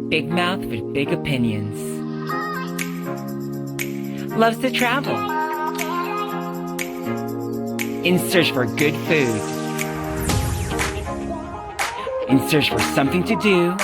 Big mouth with big opinions. Loves to travel. In search for good food. In search for something to do.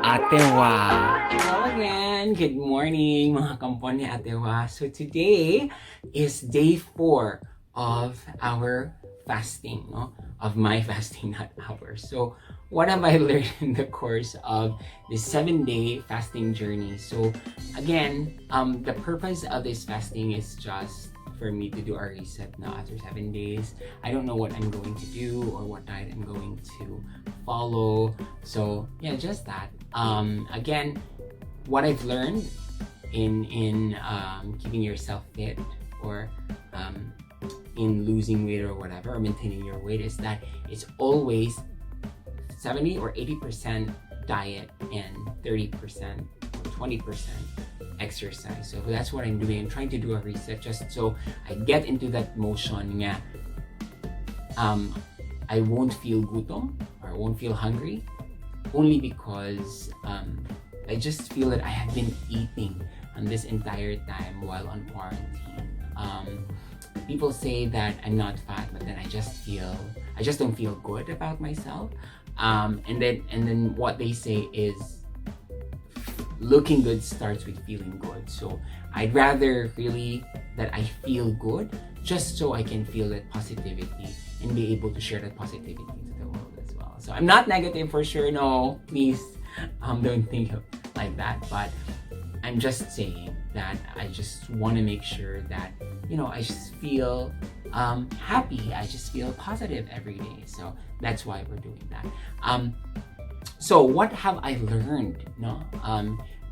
Atewa. Hello again. Good morning, mga kampon ni Atewa. So today is day 4 of our fasting, no? Of my fasting, not ours. So what have I learned in the course of this 7-day fasting journey? So again, the purpose of this fasting is just for me to do a reset now after 7 days. I don't know what I'm going to do or what diet I'm going to follow. So yeah, just that. Again, what I've learned in keeping yourself fit or in losing weight or whatever, or maintaining your weight, is that it's always 70 or 80% diet and 30% or 20% exercise. So that's what I'm doing. I'm trying to do a reset just so I get into that motion nga. I won't feel gutom or I won't feel hungry only because I just feel that I have been eating this entire time while on quarantine. People say that I'm not fat, but then I just don't feel good about myself. And then what they say is looking good starts with feeling good. So I'd rather really that I feel good just so I can feel that positivity and be able to share that positivity to the world as well. So I'm not negative for sure. No, please don't think of like that. But I'm just saying that I just want to make sure that, you know, I just feel happy. I just feel positive every day. So that's why we're doing that. So what have I learned? No,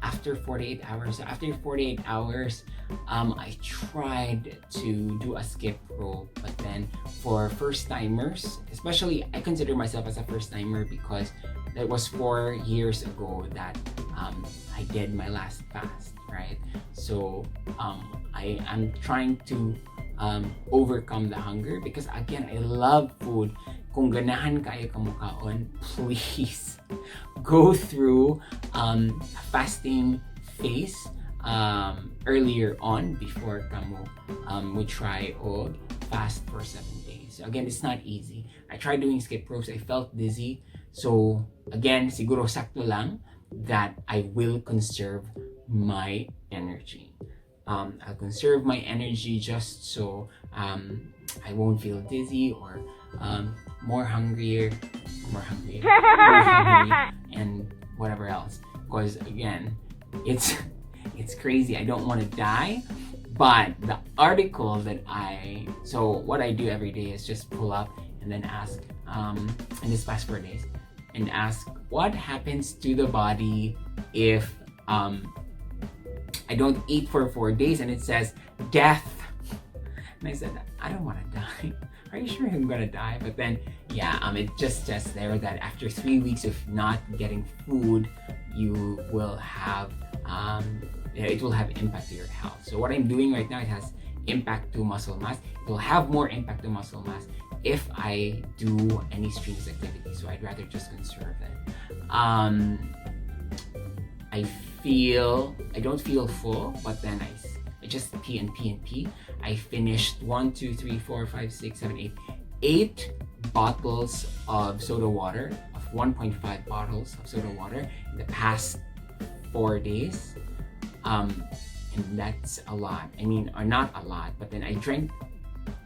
after 48 hours. After 48 hours, I tried to do a skip rope, but then for first timers, especially I consider myself as a first timer because that was 4 years ago that I did my last fast, right? So I'm trying to overcome the hunger because again, I love food. Kung ganahan kayo kamukaon, please go through a fasting phase earlier on before kamo we try o fast for 7 days. So again, it's not easy. I tried doing skip ropes. I felt dizzy. So again, siguro sakto lang that I will conserve my energy. I'll conserve my energy just so I won't feel dizzy or more hungry, and whatever else. Because again, it's crazy. I don't want to die. But the article that so what I do every day is just pull up and then ask, in this past 4 days, and ask what happens to the body if I don't eat for 4 days, and it says death. And I said, I don't want to die. Are you sure I'm gonna die? But then, yeah, it just says there that after 3 weeks of not getting food, you will have it will have impact to your health. So what I'm doing right now, it has impact to muscle mass. It will have more impact to muscle mass if I do any strenuous activity. So I'd rather just conserve it. I don't feel full, but then I just pee and pee and pee. I finished 8 bottles of soda water, of 1.5 bottles of soda water in the past 4 days. And that's a lot. I mean, or not a lot, but then I drank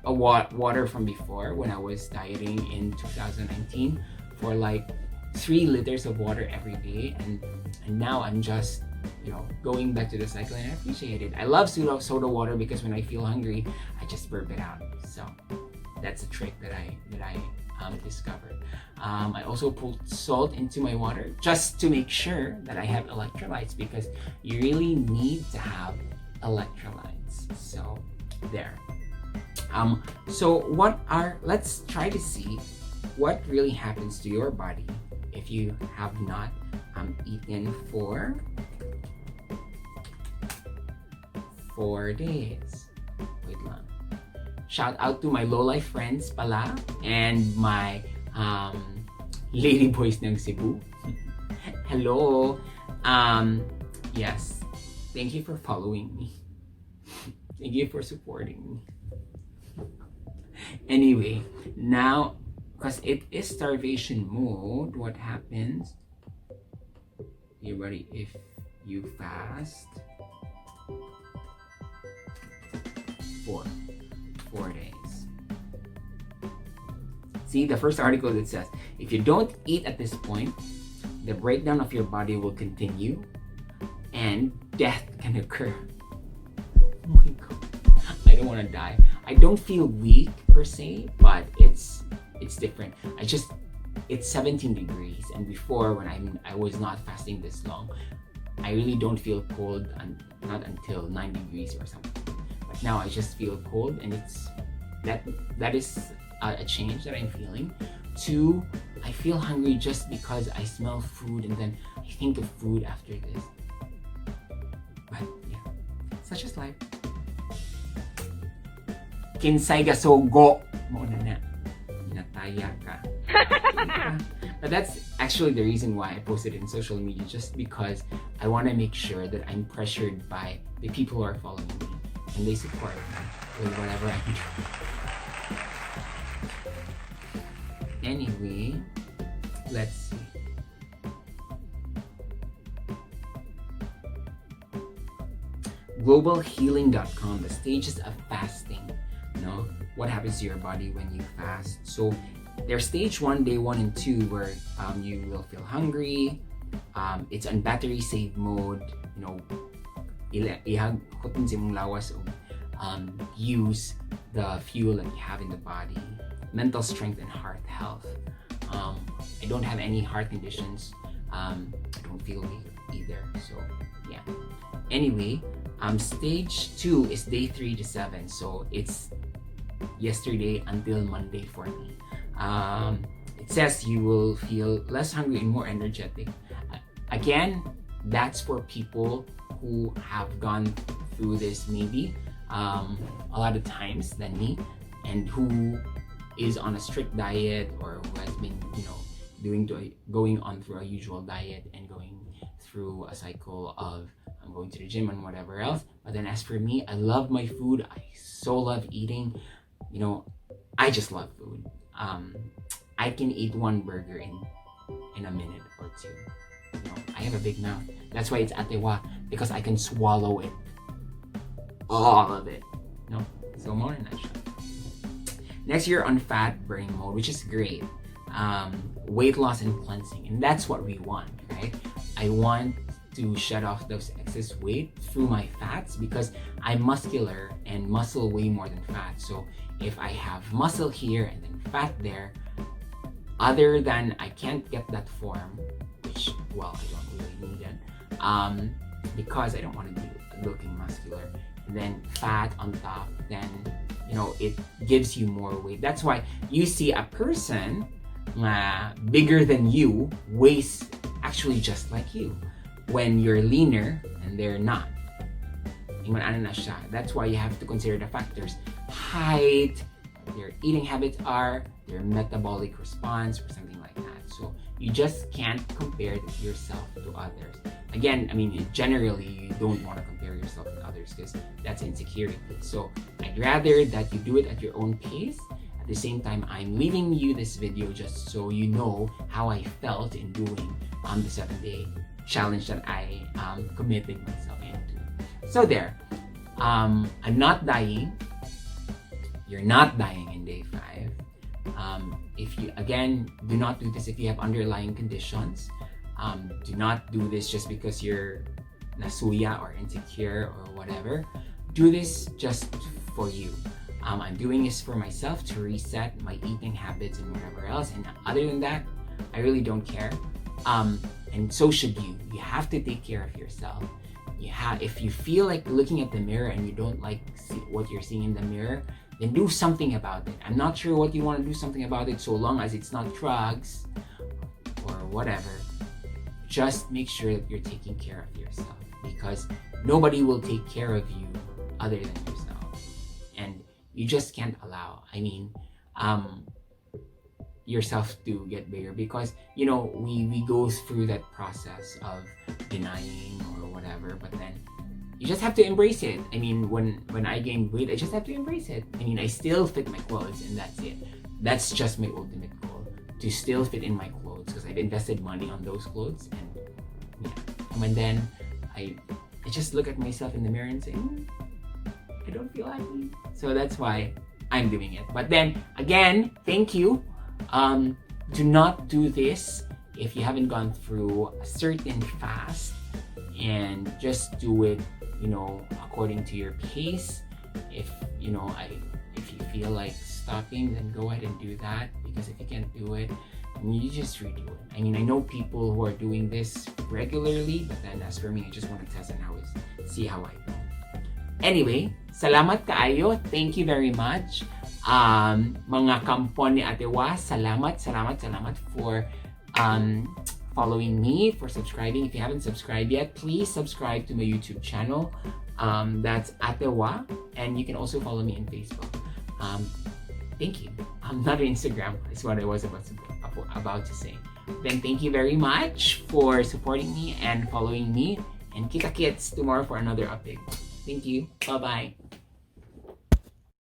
a water from before when I was dieting in 2019 for like 3 liters of water every day, and now I'm just, you know, going back to the cycle, and I appreciate it. I love soda water because when I feel hungry, I just burp it out. So that's a trick that I discovered. I also put salt into my water just to make sure that I have electrolytes, because you really need to have electrolytes. So there. So let's try to see what really happens to your body if you have not eaten for 4 days. Wait lang. Shout out to my low life friends pala and my lady boys ng Cebu. Hello. Yes. Thank you for following me. Thank you for supporting me. Anyway, now, because it is starvation mode, what happens? Everybody, if you fast for 4 days. See, the first article that says, if you don't eat at this point, the breakdown of your body will continue and death can occur. Oh my god. I don't want to die. I don't feel weak per se, but it's different. It's 17 degrees, and before when I was not fasting this long, I really don't feel cold, not until 9 degrees or something. But now I just feel cold, and that is a change that I'm feeling. 2, I feel hungry just because I smell food and then I think of food after this. But yeah, such is life. Kinsay gasogo mo na nataya ka. But that's actually the reason why I posted it in social media, just because I want to make sure that I'm pressured by the people who are following me and they support me with whatever I'm doing. Anyway, let's see. Globalhealing.com, the stages of fasting. You know, what happens to your body when you fast. So there's stage 1, day 1 and 2, where you will feel hungry. It's on battery save mode. You know, use the fuel that you have in the body. Mental strength and heart health. I don't have any heart conditions. I don't feel weak either. So yeah. Anyway, stage 2 is day 3 to 7. So it's yesterday until Monday for me. It says you will feel less hungry and more energetic. Again, that's for people who have gone through this maybe a lot of times than me, and who is on a strict diet, or who has been, you know, going on through a usual diet and going through a cycle of going to the gym and whatever else. But then as for me, I love my food. I so love eating. You know, I just love food. I can eat 1 burger in a minute or 2. You know, I have a big mouth. That's why it's atewa, because I can swallow it. All of it. No? So more than that. Next, you're on fat burning mode, which is great. Weight loss and cleansing, and that's what we want, right? I want to shed off those excess weight through my fats, because I'm muscular and muscle way more than fat. So if I have muscle here and then fat there, other than I can't get that form, which, well, I don't really need it, because I don't want to be looking muscular, and then fat on top, then, you know, it gives you more weight. That's why you see a person bigger than you weighs actually just like you when you're leaner and they're not. That's why you have to consider the factors: height, what their eating habits are, their metabolic response, or something like that. So you just can't compare yourself to others. Again, I mean, generally you don't want to compare yourself to others, because that's insecurity. So I'd rather that you do it at your own pace. At the same time, I'm leaving you this video just so you know how I felt in doing the 7-day challenge that I committed myself into. So there, I'm not dying. You're not dying in day 5. If you, again, do not do this if you have underlying conditions. Do not do this just because you're nasuya or insecure or whatever. Do this just for you. I'm doing this for myself to reset my eating habits and whatever else. And other than that, I really don't care. And so should you. You have to take care of yourself. If you feel like looking at the mirror and you don't like what you're seeing in the mirror, then do something about it. I'm not sure what you want to do something about it, so long as it's not drugs or whatever. Just make sure that you're taking care of yourself, because nobody will take care of you other than yourself. And you just can't allow. I mean, yourself to get bigger, because you know we go through that process of denying or whatever, but then you just have to embrace it. I mean, when I gained weight, I just have to embrace it. I mean, I still fit my clothes, and that's it. That's just my ultimate goal, to still fit in my clothes, because I've invested money on those clothes. And yeah, and then I just look at myself in the mirror and say, I don't feel happy. So that's why I'm doing it. But then again, thank you. Do not do this if you haven't gone through a certain fast, and just do it, you know, according to your pace. If you know, if you feel like stopping, then go ahead and do that, because if you can't do it, you just redo it. I mean, I know people who are doing this regularly, but then as for me, I just want to test and see how I go. Anyway, salamat kaayo. Thank you very much. Mga kampon ni Ate Wa, salamat for following me, for subscribing. If you haven't subscribed yet, please subscribe to my YouTube channel. That's Ate Wa, and you can also follow me on Facebook. Thank you. I'm not on Instagram, is what I was about to say. Then thank you very much for supporting me and following me. And kita-kits tomorrow for another update. Thank you. Bye-bye.